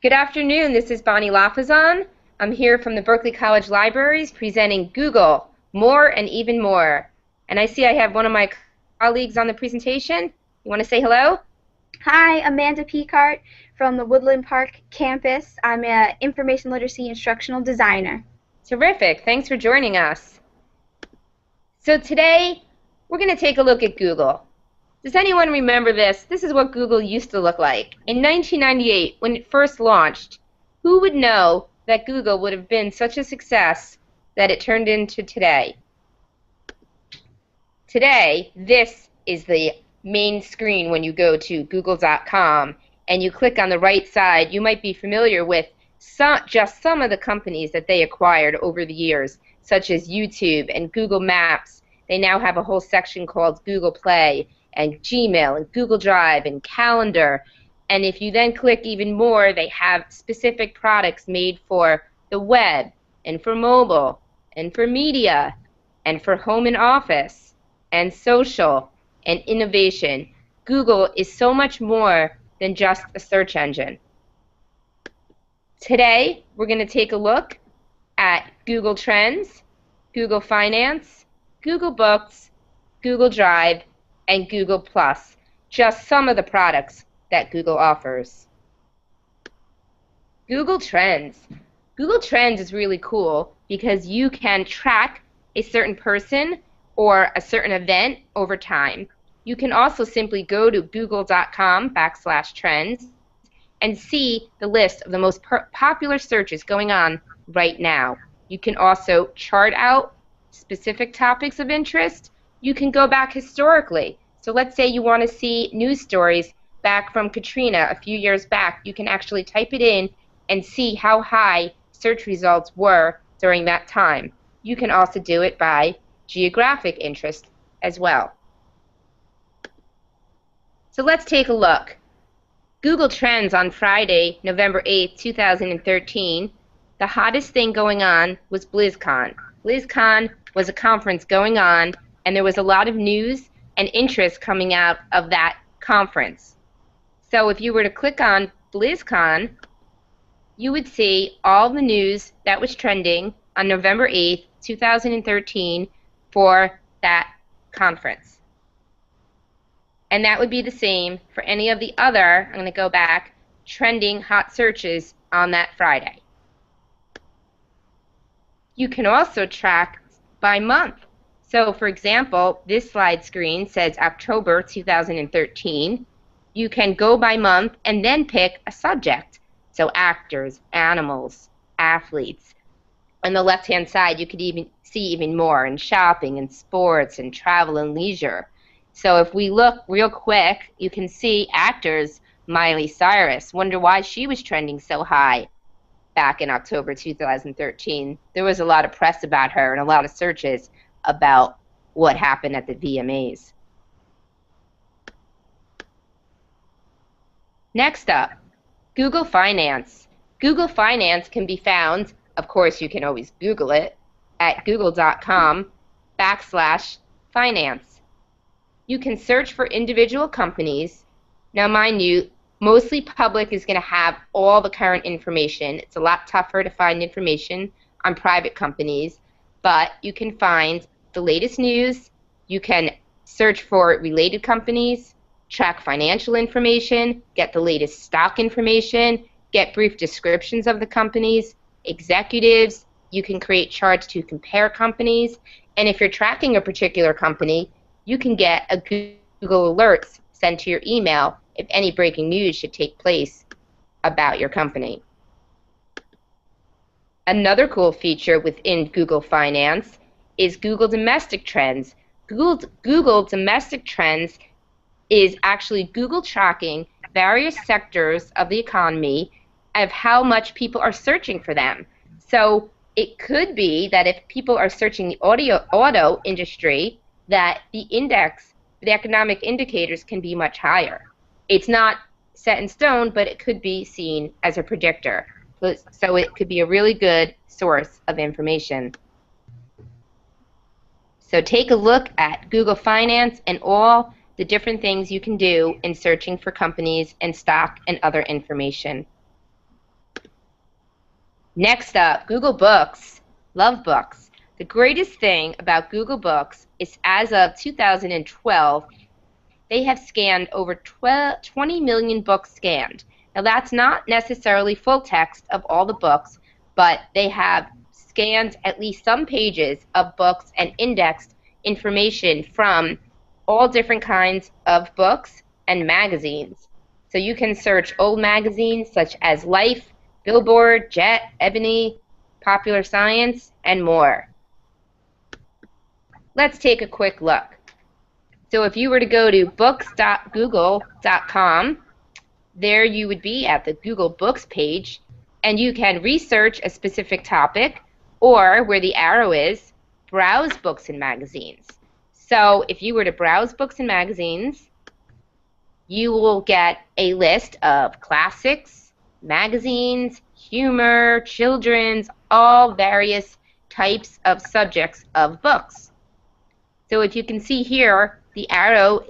Good afternoon, this is Bonnie Lafazan. I'm here from the Berkeley College Libraries presenting Google, More and Even More. And I see I have one of my colleagues on the presentation. You want to say hello? Hi, Amanda Picart from the Woodland Park campus. I'm an information literacy instructional designer. Terrific, thanks for joining us. So today, we're going to take a look at Google. Does anyone remember this? This is what Google used to look like. In 1998, when it first launched, who would know that Google would have been such a success that it turned into today? Today, this is the main screen when you go to google.com and you click on the right side. You might be familiar with just some of the companies that they acquired over the years, such as YouTube and Google Maps. They now have a whole section called Google Play, and Gmail and Google Drive and Calendar. And if you then click even more, they have specific products made for the web and for mobile and for media and for home and office and social and innovation. Google is so much more than just a search engine. Today, we're going to take a look at Google Trends, Google Finance, Google Books, Google Drive, and Google+, just some of the products that Google offers. Google Trends. Google Trends is really cool because you can track a certain person or a certain event over time. You can also simply go to google.com/trends and see the list of the most popular searches going on right now. You can also chart out specific topics of interest. You can go back historically. So let's say you want to see news stories back from Katrina a few years back. You can actually type it in and see how high search results were during that time. You can also do it by geographic interest as well. So let's take a look. Google Trends on Friday, November 8th, 2013. The hottest thing going on was BlizzCon. BlizzCon was a conference going on, and there was a lot of news and interest coming out of that conference. So if you were to click on BlizzCon, you would see all the news that was trending on November 8th, 2013 for that conference. And that would be the same for any of the other, I'm going to go back, trending hot searches on that Friday. You can also track by month. So, for example, this slide screen says October 2013. You can go by month and then pick a subject. So actors, animals, athletes. On the left-hand side, you could even see even more in shopping and sports and travel and leisure. So if we look real quick, you can see actors, Miley Cyrus. Wonder why she was trending so high back in October 2013. There was a lot of press about her and a lot of searches about what happened at the VMAs. Next up, Google Finance. Google Finance can be found, of course you can always Google it, at google.com/finance. You can search for individual companies. Now mind you, mostly public is going to have all the current information. It's a lot tougher to find information on private companies, but you can find the latest news. You can search for related companies, track financial information, get the latest stock information, get brief descriptions of the companies, executives. You can create charts to compare companies, and if you're tracking a particular company, you can get a Google Alerts sent to your email if any breaking news should take place about your company. Another cool feature within Google Finance is Google Domestic Trends. Google Domestic Trends is actually Google tracking various sectors of the economy of how much people are searching for them. So it could be that if people are searching the auto industry, that the index, the economic indicators can be much higher. It's not set in stone, but it could be seen as a predictor. So it could be a really good source of information. So take a look at Google Finance and all the different things you can do in searching for companies and stock and other information. Next up, Google Books. Love books. The greatest thing about Google Books is as of 2012, they have scanned over 20 million books scanned. Now that's not necessarily full text of all the books, but they have scanned at least some pages of books and indexed information from all different kinds of books and magazines. So you can search old magazines such as Life, Billboard, Jet, Ebony, Popular Science, and more. Let's take a quick look. So if you were to go to books.google.com, there you would be at the Google Books page, and you can research a specific topic, or where the arrow is, browse books and magazines. So if you were to browse books and magazines, you will get a list of classics, magazines, humor, children's, all various types of subjects of books. So if you can see here, the arrow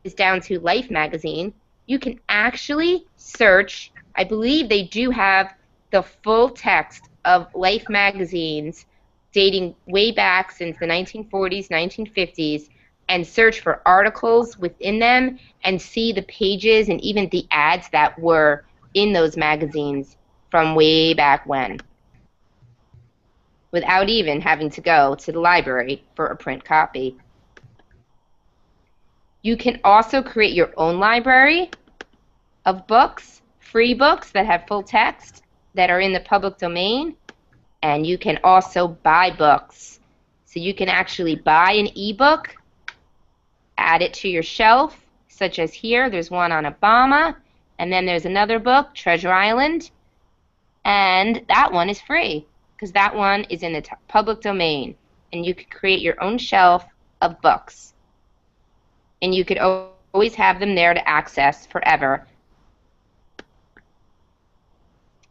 is down to Life magazine. You can actually search. I believe they do have the full text of Life magazines dating way back since the 1940s, 1950s, and search for articles within them and see the pages and even the ads that were in those magazines from way back when, without even having to go to the library for a print copy. You can also create your own library of books, free books that have full text that are in the public domain, and you can also buy books. So you can actually buy an ebook, add it to your shelf, such as here, there's one on Obama, and then there's another book, Treasure Island, and that one is free because that one is in the public domain, and you can create your own shelf of books. And you could always have them there to access forever.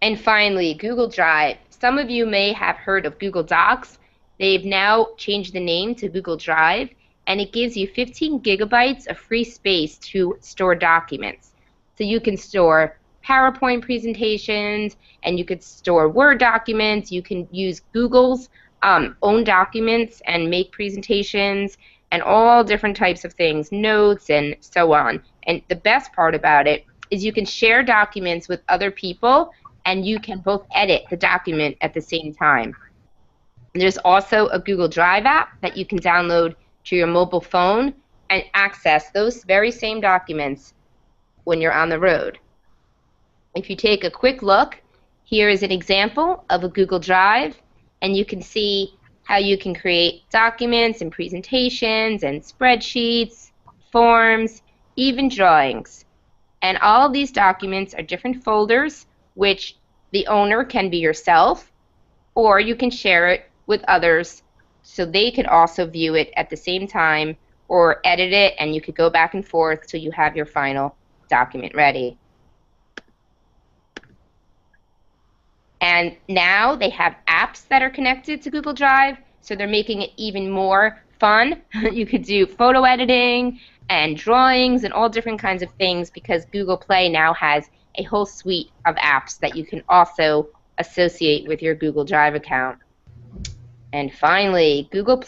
And finally, Google Drive. Some of you may have heard of Google Docs. They've now changed the name to Google Drive, and it gives you 15 gigabytes of free space to store documents. So you can store PowerPoint presentations, and you could store Word documents. You can use Google's own documents and make presentations, and all different types of things, notes and so on. And the best part about it is you can share documents with other people, and you can both edit the document at the same time. And there's also a Google Drive app that you can download to your mobile phone and access those very same documents when you're on the road. If you take a quick look, here is an example of a Google Drive, and you can see how you can create documents and presentations and spreadsheets, forms, even drawings. And all of these documents are different folders, which the owner can be yourself, or you can share it with others so they could also view it at the same time, or edit it, and you could go back and forth till you have your final document ready. And now they have apps that are connected to Google Drive, so they're making it even more fun. You could do photo editing and drawings and all different kinds of things because Google Play now has a whole suite of apps that you can also associate with your Google Drive account. And finally, Google+.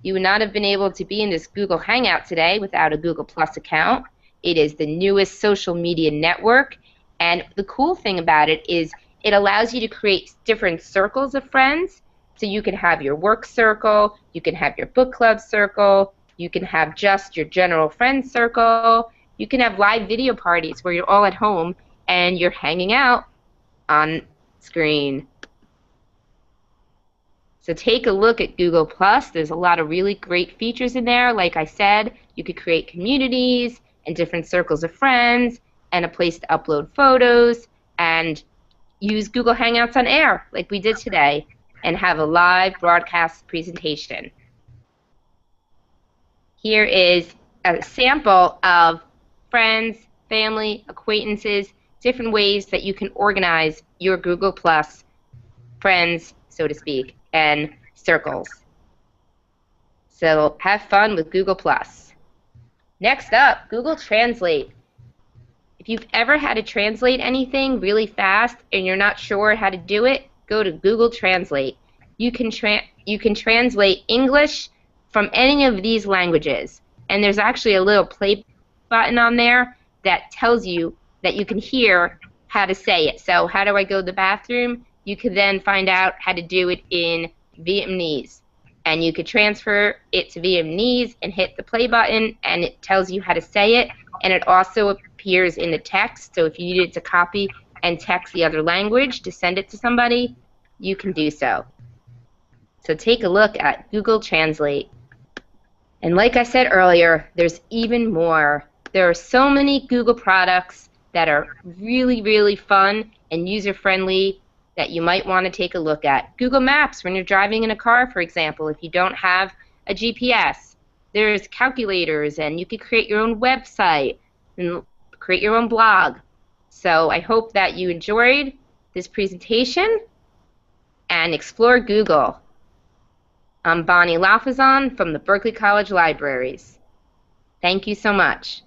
You would not have been able to be in this Google Hangout today without a Google+ account. It is the newest social media network, and the cool thing about it is it allows you to create different circles of friends. So you can have your work circle, you can have your book club circle, you can have just your general friends circle, you can have live video parties where you're all at home and you're hanging out on screen. So take a look at Google+. There's a lot of really great features in there. Like I said, you could create communities and different circles of friends and a place to upload photos and use Google Hangouts on air like we did today and have a live broadcast presentation. Here is a sample of friends, family, acquaintances, different ways that you can organize your Google+ friends, so to speak, and circles. So have fun with Google+. Next up, Google Translate. If you've ever had to translate anything really fast and you're not sure how to do it, go to Google Translate. You can translate English from any of these languages, and there's actually a little play button on there that tells you that you can hear how to say it. So how do I go to the bathroom? You could then find out how to do it in Vietnamese, and you could transfer it to Vietnamese and hit the play button, and it tells you how to say it, and it also appears in the text. So if you needed to copy and text the other language to send it to somebody, you can do so. So take a look at Google Translate. And like I said earlier, there's even more. There are so many Google products that are really, really fun and user-friendly that you might want to take a look at. Google Maps, when you're driving in a car, for example, if you don't have a GPS. There's calculators, and you can create your own website and create your own blog. So I hope that you enjoyed this presentation and explore Google. I'm Bonnie Lafazan from the Berkeley College Libraries. Thank you so much.